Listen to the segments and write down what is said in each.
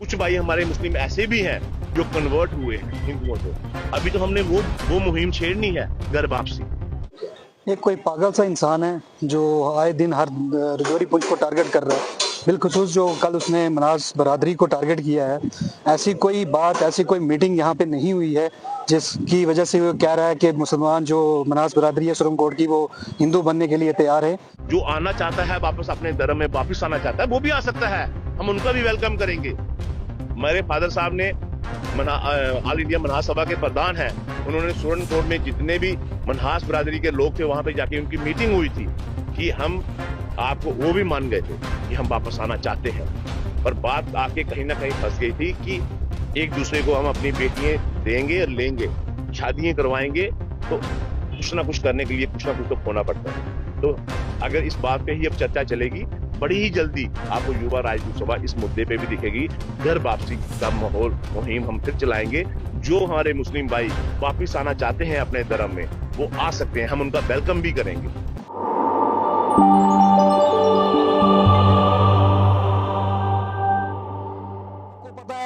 कुछ भाई हमारे मुस्लिम ऐसे भी हैं जो कन्वर्ट हुए हैं हिंदुओं को। अभी तो हमने वो मुहिम छेड़नी है, घर वापसी। एक कोई पागल सा इंसान है जो आए दिन हर रजौरी पुंछ को टारगेट कर रहा है। बिलखुसूस जो कल उसने मनास बरादरी को टारगेट किया है, ऐसी कोई बात, ऐसी कोई मीटिंग यहाँ पे नहीं हुई है जिसकी वजह से वो कह रहा है कि मुसलमान जो मनास बरादरी है सुरम कोट की, वो हिंदू बनने के लिए तैयार है। जो आना चाहता है वापस अपने धर्म में वापस आना चाहता है वो भी आ सकता है, हम उनका भी वेलकम करेंगे। मेरे फादर साहब ने ऑल इंडिया मनहास सभा के प्रधान हैं, उन्होंने सुरन कोट में जितने भी मनहास बरादरी के लोग थे वहां पे जाके उनकी मीटिंग हुई थी कि हम आपको, वो भी मान गए थे कि हम वापस आना चाहते हैं। पर बात आके कहीं ना कहीं फंस गई थी कि एक दूसरे को हम अपनी बेटियां देंगे और लेंगे, शादियां करवाएंगे, तो कुछ ना कुछ करने के लिए कुछ ना कुछ तो खोना पड़ता है। तो अगर इस बात पे ही अब चर्चा चलेगी, बड़ी ही जल्दी आपको युवा राजदूत सभा इस मुद्दे पे भी दिखेगी। घर वापसी का माहौल मुहिम हम फिर चलाएंगे। जो हमारे मुस्लिम भाई वापस आना चाहते हैं अपने धर्म में, वो आ सकते हैं, हम उनका वेलकम भी करेंगे।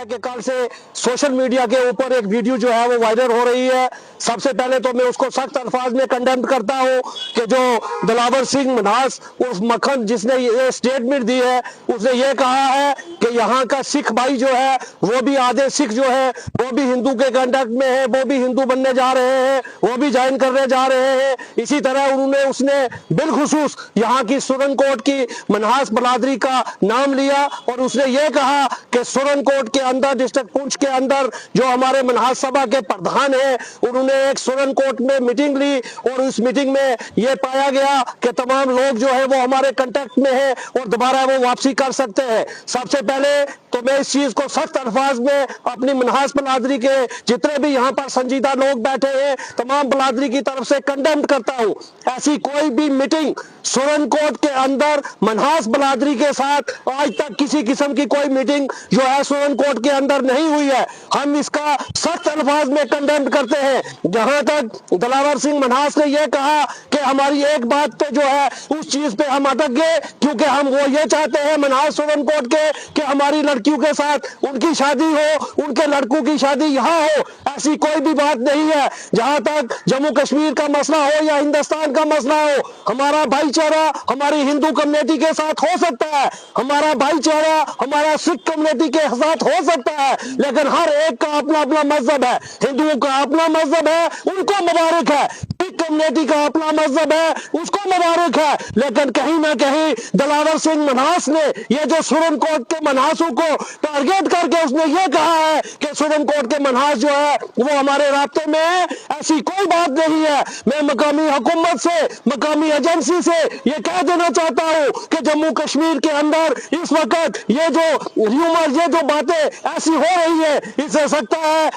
कि कल से सोशल मीडिया के ऊपर एक वीडियो जो है वो वायरल हो रही है। सबसे पहले तो मैं उसको सख्त अल्फाज में कंडेम करता हूं कि जो दिलावर सिंह मनास उस मक्खन जिसने ये स्टेटमेंट दी है, उसने ये कहा है कि यहाँ का सिख भाई जो है वो भी आधे सिख जो है वो भी हिंदू के कंडक्ट में है, वो भी हिंदू बनने जा रहे हैं, वो भी ज्वाइन करने जा रहे हैं। इसी तरह उसने बिलखुसूस यहाँ की सुरन कोट की मनहास बरादरी का नाम लिया और उसने ये कहा कि सुरन कोट के अंदर, डिस्ट्रिक्ट पुंछ के अंदर जो हमारे मनहास सभा के प्रधान हैं, उन्होंने एक सुरन कोट में मीटिंग ली और उस मीटिंग में यह पाया गया कि तमाम लोग जो है वो हमारे कांटेक्ट में है और दोबारा वो वापसी कर सकते हैं। सबसे पहले तो मैं इस चीज को सख्त अल्फाज में अपनी मनहास बरादरी के जितने भी यहाँ पर संजीदा लोग बैठे हैं तमाम बरादरी की तरफ से कंडेम करता हूँ। ऐसी कोई भी मीटिंग सुरन कोट के अंदर मनहास बरादरी के साथ आज तक किसी किस्म की कोई मीटिंग जो है सुरन कोट के अंदर नहीं हुई है। हम इसका सख्त अल्फाज में कंडेम करते हैं। जहां तक दिलावर सिंह मनहास ने यह कहा कि हमारी एक बात पे जो है उस चीज पे हम अटक गए, क्योंकि हम वो ये चाहते हैं मनहास सुरन कोट के कि हमारी लड़कियों के साथ उनकी शादी हो, उनके लड़कों की शादी यहाँ हो। ऐसी कोई भी बात नहीं है। जहां तक जम्मू कश्मीर का मसला हो या हिंदुस्तान का मसला हो, हमारा भाईचारा हमारी हिंदू कम्युनिटी के साथ हो सकता है, हमारा भाईचारा हमारा सिख कम्युनिटी के साथ हो सकता है, लेकिन हर एक का अपना अपना मजहब है। हिंदुओं का अपना मजहब है, उनको मुबारक है। सिख कम्युनिटी का अपना मजहब है, उसको मुबारक है। लेकिन कहीं ना कहीं दिलावर सिंह मनहास ने ये जो सुरन कोट के मनहासों को टारगेट करके उसने ये कहा है कि सुरन कोट के मनहास जो है वो हमारे रास्ते में है, ऐसी कोई बात नहीं है। मैं मकामी हुकूमत से, मकामी एजेंसी से ये कह देना चाहता हूँ कि जम्मू कश्मीर के अंदर इस वक्त ये जो र्यूमर, ये जो बातें ऐसी हो रही है, इससे सकता है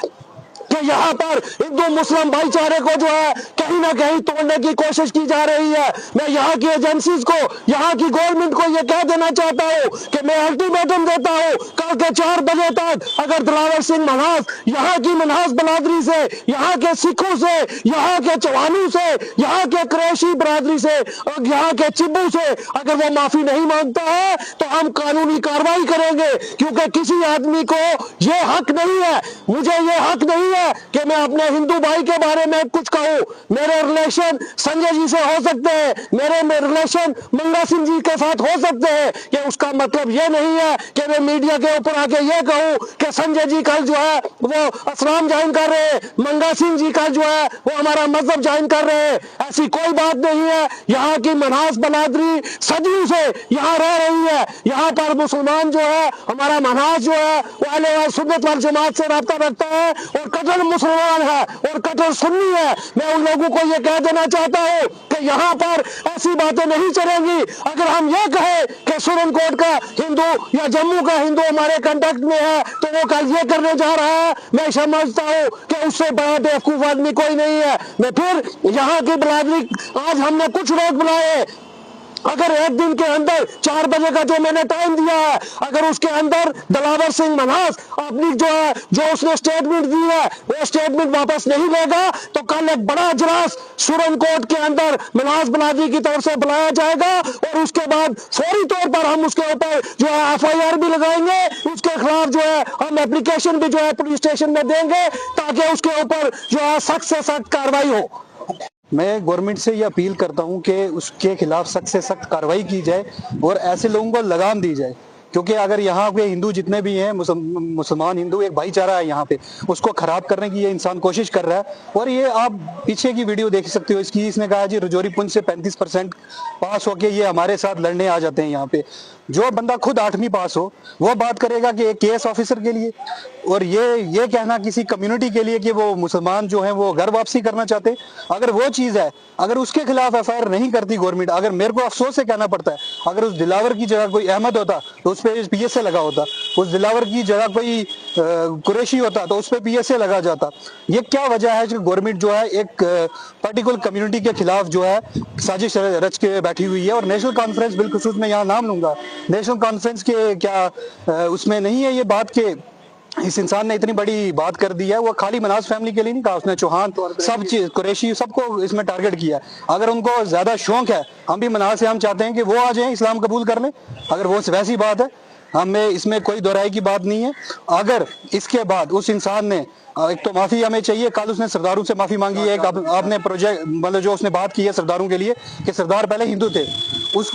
कि यहाँ पर हिंदू मुस्लिम भाईचारे को जो है कहीं ना कहीं तोड़ने की कोशिश की जा रही है। मैं यहाँ की एजेंसीज को, यहाँ की गवर्नमेंट को ये कह देना चाहता हूँ कि मैं अल्टीमेटम देता हूँ, कल के 4 बजे तक अगर दिलावर सिंह मनहास यहाँ की मनहास बरादरी से, यहाँ के सिखों से, यहाँ के चौहानों से, यहाँ के कुरैशी बरादरी से और यहाँ के चिब्बू से अगर वो माफी नहीं मांगता है तो हम कानूनी कार्रवाई करेंगे। क्योंकि किसी आदमी को ये हक नहीं है, मुझे ये हक नहीं है कि मैं अपने हिंदू भाई के बारे में कुछ कहूं। मेरे रिलेशन संजय जी से हो सकते हैं, मेरे रिलेशन मंगा सिंह जी के साथ हो सकते हैं, कि उसका मतलब ये नहीं है कि मैं मीडिया के ऊपर आके ये कहूं कि संजय जी कल जो है वो इस्लाम ज्वाइन कर रहे हैं, मंगा सिंह जी कल जो है वो हमारा मजहब ज्वाइन कर रहे हैं। ऐसी कोई बात नहीं है। यहाँ की मनहास बरादरी सदियों से यहाँ रह रही है। यहाँ पर मुसलमान जो है, हमारा मनहास जो है वो अहले सुन्नत वल जमात से राब्ता रखता है और कट्टर मुसलमान है और कट्टर सुन्नी है। मैं उन लोगों को यह कह देना चाहता हूं कि यहाँ पर ऐसी बातें नहीं चलेंगी। अगर हम ये कहें कि सुरन कोट का हिंदू या जम्मू का हिंदू हमारे कांटेक्ट में है तो वो कल ये करने जा रहा है, मैं समझता हूं कि उससे बड़ा बेवकूफ आदमी कोई नहीं है। मैं फिर यहाँ की बरादरी, आज हमने कुछ लोग बुलाए अगर एक दिन के अंदर 4 बजे का जो मैंने टाइम दिया है, अगर उसके अंदर दिलावर सिंह मन्हास अपनी जो उसने स्टेटमेंट दी है वो स्टेटमेंट वापस नहीं लेगा तो कल एक बड़ा इजलास सुरन कोर्ट के अंदर मन्हास बनाजी की तरफ से बुलाया जाएगा और उसके बाद फौरी तौर पर हम उसके ऊपर जो है FIR भी लगाएंगे, उसके खिलाफ जो है हम एप्लीकेशन भी जो है पुलिस स्टेशन में देंगे ताकि उसके ऊपर जो है सख्त से सख्त कार्रवाई हो। मैं गवर्नमेंट से ये अपील करता हूं कि उसके खिलाफ सख्त से सख्त कार्रवाई की जाए और ऐसे लोगों को लगाम दी जाए, क्योंकि अगर यहाँ पे हिंदू जितने भी हैं मुसलमान हिंदू एक भाईचारा है यहाँ पे, उसको खराब करने की ये इंसान कोशिश कर रहा है। और ये आप पीछे की वीडियो देख सकते हो इसकी, इसने कहा जी रजौरी पुंछ से 35% पास होके ये हमारे साथ लड़ने आ जाते हैं यहाँ पे। जो बंदा खुद 8वीं पास हो वो बात करेगा कि एक KS ऑफिसर के लिए, और ये कहना किसी कम्युनिटी के लिए कि वो मुसलमान जो है वो घर वापसी करना चाहते, अगर वो चीज है, अगर उसके खिलाफ FIR नहीं करती गवर्नमेंट, अगर मेरे को अफसोस से कहना पड़ता है, अगर उस दिलावर की जगह कोई अहमद होता तो उस पर PSA लगा होता, उस दिलावर की जगह कोई कुरैशी होता तो उस पर PSA लगा जाता। ये क्या वजह है कि गवर्नमेंट जो है एक पर्टिकुलर कम्युनिटी के खिलाफ जो है साजिश रच के बैठी हुई है। और नेशनल कॉन्फ्रेंस बिलखुसूस में यहाँ नाम लूंगा, नेशनल कॉन्फ्रेंस के क्या उसमें नहीं है ये बात के इस इंसान ने इतनी बड़ी बात कर दी है। वो खाली मनास फैमिली के लिए नहीं कहा, उसने चौहान सब चीज कुरैशी सबको इसमें टारगेट किया है। अगर उनको ज्यादा शौक है, हम भी मनास से हम चाहते हैं कि वो आ जाएं इस्लाम कबूल कर लें, अगर वो वैसी बात है हमें इसमें कोई दोहराई की बात नहीं है। अगर इसके बाद उस इंसान ने एक तो माफी हमें चाहिए, कल उसने सरदारों से माफी मांगी है, एक आपने प्रोजेक्ट मतलब जो उसने बात की है सरदारों के लिए कि सरदार पहले हिंदू थे,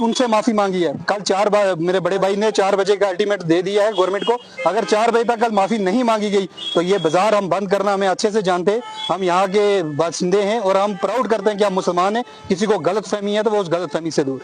उनसे माफी मांगी है। कल 4 बार मेरे बड़े भाई ने 4 बजे का अल्टीमेट दे दिया है गवर्नमेंट को, अगर 4 बजे तक कल माफी नहीं मांगी गई तो ये बाजार हम बंद करना हमें अच्छे से जानते हैं। हम यहाँ के बाशिंदे हैं और हम प्राउड करते हैं कि हम मुसलमान हैं, किसी को गलत फहमी है तो वो उस गलत फहमी से दूर।